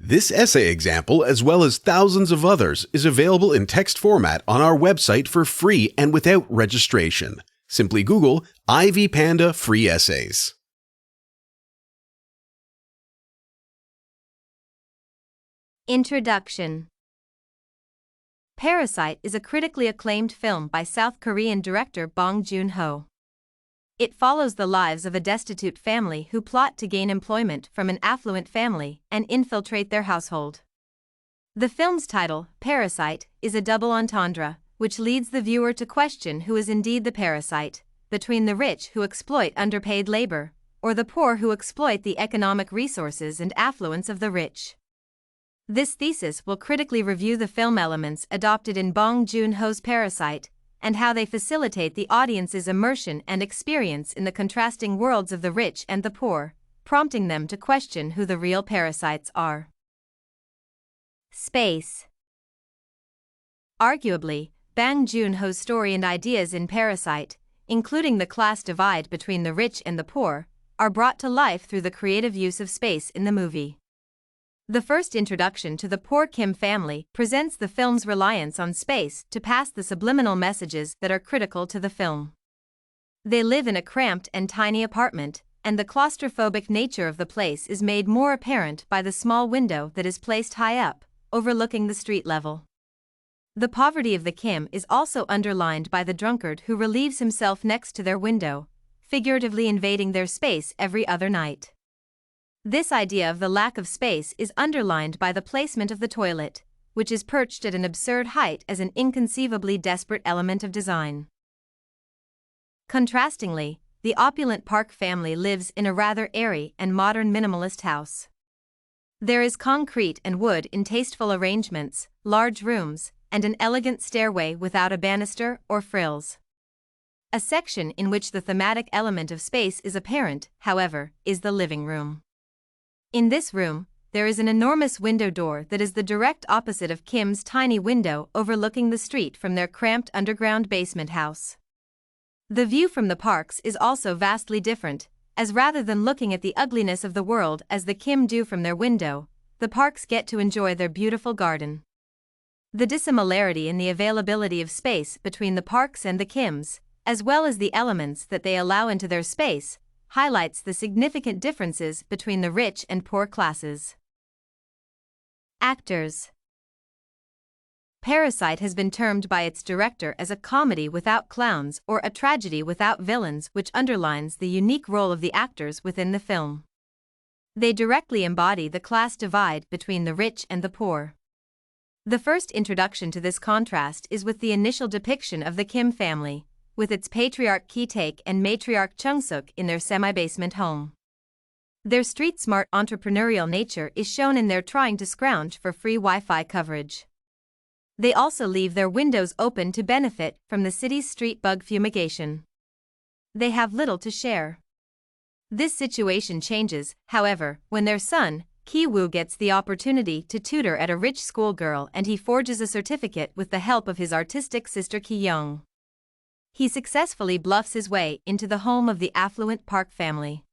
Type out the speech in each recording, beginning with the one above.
This essay example, as well as thousands of others, is available in text format on our website for free and without registration. Simply Google Ivy Panda Free Essays. Introduction. Parasite is a critically acclaimed film by South Korean director Bong Joon Ho. It follows the lives of a destitute family who plot to gain employment from an affluent family and infiltrate their household. The film's title, Parasite, is a double entendre, which leads the viewer to question who is indeed the parasite, between the rich who exploit underpaid labor, or the poor who exploit the economic resources and affluence of the rich. This thesis will critically review the film elements adopted in Bong Joon Ho's Parasite, and how they facilitate the audience's immersion and experience in the contrasting worlds of the rich and the poor, prompting them to question who the real parasites are. Space. Arguably, Bong Joon Ho's story and ideas in Parasite, including the class divide between the rich and the poor, are brought to life through the creative use of space in the movie. The first introduction to the poor Kim family presents the film's reliance on space to pass the subliminal messages that are critical to the film. They live in a cramped and tiny apartment, and the claustrophobic nature of the place is made more apparent by the small window that is placed high up, overlooking the street level. The poverty of the Kim is also underlined by the drunkard who relieves himself next to their window, figuratively invading their space every other night. This idea of the lack of space is underlined by the placement of the toilet, which is perched at an absurd height as an inconceivably desperate element of design. Contrastingly, the opulent Park family lives in a rather airy and modern minimalist house. There is concrete and wood in tasteful arrangements, large rooms, and an elegant stairway without a banister or frills. A section in which the thematic element of space is apparent, however, is the living room. In this room, there is an enormous window door that is the direct opposite of Kim's tiny window overlooking the street from their cramped underground basement house. The view from the Parks is also vastly different, as rather than looking at the ugliness of the world as the Kim do from their window, the Parks get to enjoy their beautiful garden. The dissimilarity in the availability of space between the Parks and the Kims, as well as the elements that they allow into their space, highlights the significant differences between the rich and poor classes. Actors. Parasite has been termed by its director as a comedy without clowns or a tragedy without villains, which underlines the unique role of the actors within the film. They directly embody the class divide between the rich and the poor. The first introduction to this contrast is with the initial depiction of the Kim family, with its patriarch Ki-taek and matriarch Chung-suk in their semi-basement home. Their street-smart entrepreneurial nature is shown in their trying to scrounge for free Wi-Fi coverage. They also leave their windows open to benefit from the city's street bug fumigation. They have little to share. This situation changes, however, when their son, Ki-woo, gets the opportunity to tutor at a rich schoolgirl and he forges a certificate with the help of his artistic sister Ki-young. He successfully bluffs his way into the home of the affluent Park family.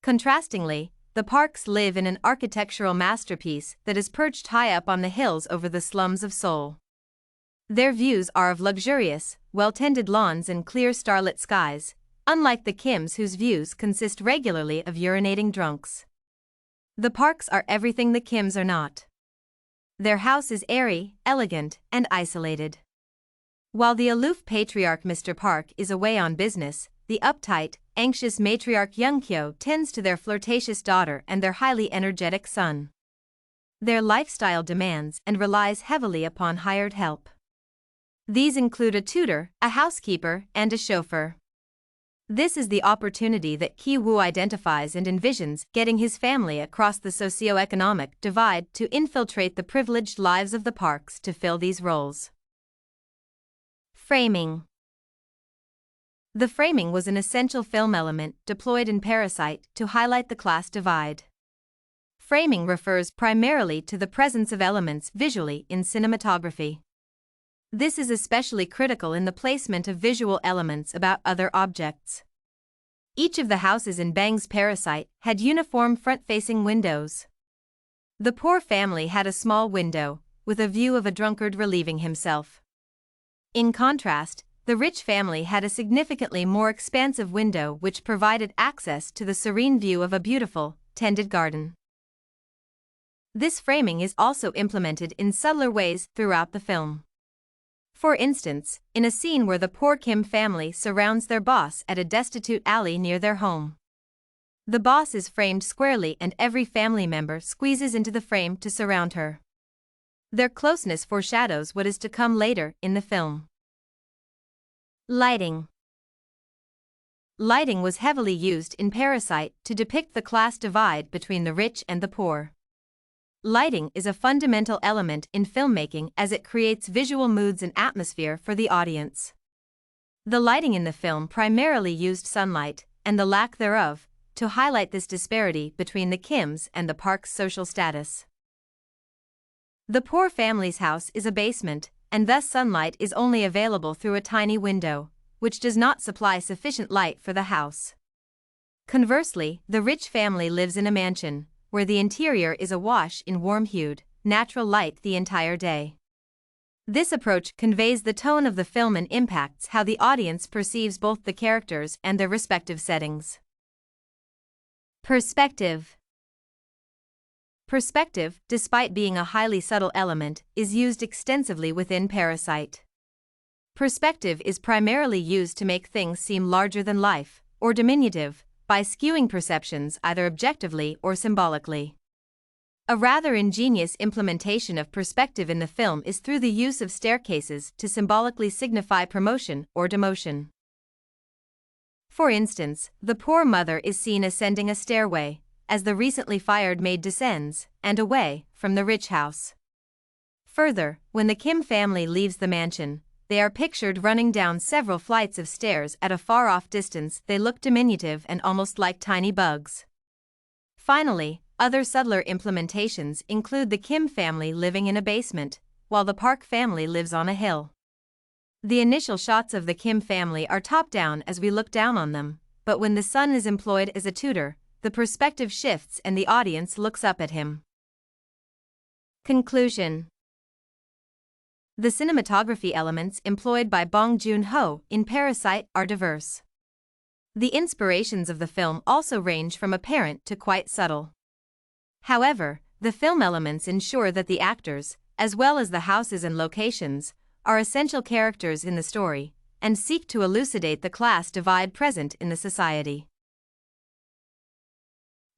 Contrastingly, the Parks live in an architectural masterpiece that is perched high up on the hills over the slums of Seoul. Their views are of luxurious, well-tended lawns and clear starlit skies, unlike the Kims whose views consist regularly of urinating drunks. The Parks are everything the Kims are not. Their house is airy, elegant, and isolated. While the aloof patriarch Mr. Park is away on business, the uptight, anxious matriarch Young-kyo tends to their flirtatious daughter and their highly energetic son. Their lifestyle demands and relies heavily upon hired help. These include a tutor, a housekeeper, and a chauffeur. This is the opportunity that Ki-woo identifies and envisions getting his family across the socio-economic divide to infiltrate the privileged lives of the Parks to fill these roles. Framing. The framing was an essential film element deployed in Parasite to highlight the class divide. Framing refers primarily to the presence of elements visually in cinematography. This is especially critical in the placement of visual elements about other objects. Each of the houses in Bang's Parasite had uniform front-facing windows. The poor family had a small window, with a view of a drunkard relieving himself. In contrast, the rich family had a significantly more expansive window which provided access to the serene view of a beautiful, tended garden. This framing is also implemented in subtler ways throughout the film. For instance, in a scene where the poor Kim family surrounds their boss at a destitute alley near their home. The boss is framed squarely and every family member squeezes into the frame to surround her. Their closeness foreshadows what is to come later in the film. Lighting. Lighting was heavily used in Parasite to depict the class divide between the rich and the poor. Lighting is a fundamental element in filmmaking as it creates visual moods and atmosphere for the audience. The lighting in the film primarily used sunlight, and the lack thereof, to highlight this disparity between the Kims and the park's social status. The poor family's house is a basement, and thus sunlight is only available through a tiny window, which does not supply sufficient light for the house. Conversely, the rich family lives in a mansion, where the interior is awash in warm-hued, natural light the entire day. This approach conveys the tone of the film and impacts how the audience perceives both the characters and their respective settings. Perspective. Perspective, despite being a highly subtle element, is used extensively within Parasite. Perspective is primarily used to make things seem larger than life, or diminutive, by skewing perceptions either objectively or symbolically. A rather ingenious implementation of perspective in the film is through the use of staircases to symbolically signify promotion or demotion. For instance, the poor mother is seen ascending a stairway, as the recently fired maid descends, and away from the rich house. Further, when the Kim family leaves the mansion, they are pictured running down several flights of stairs at a far-off distance. They look diminutive and almost like tiny bugs. Finally, other subtler implementations include the Kim family living in a basement, while the Park family lives on a hill. The initial shots of the Kim family are top-down as we look down on them, but when the son is employed as a tutor, the perspective shifts and the audience looks up at him. Conclusion. The cinematography elements employed by Bong Joon Ho in Parasite are diverse. The inspirations of the film also range from apparent to quite subtle. However, the film elements ensure that the actors, as well as the houses and locations, are essential characters in the story, and seek to elucidate the class divide present in the society.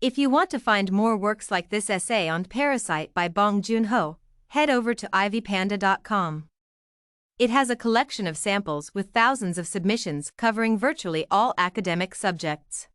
If you want to find more works like this essay on Parasite by Bong Joon Ho, head over to ivpanda.com. It has a collection of samples with thousands of submissions covering virtually all academic subjects.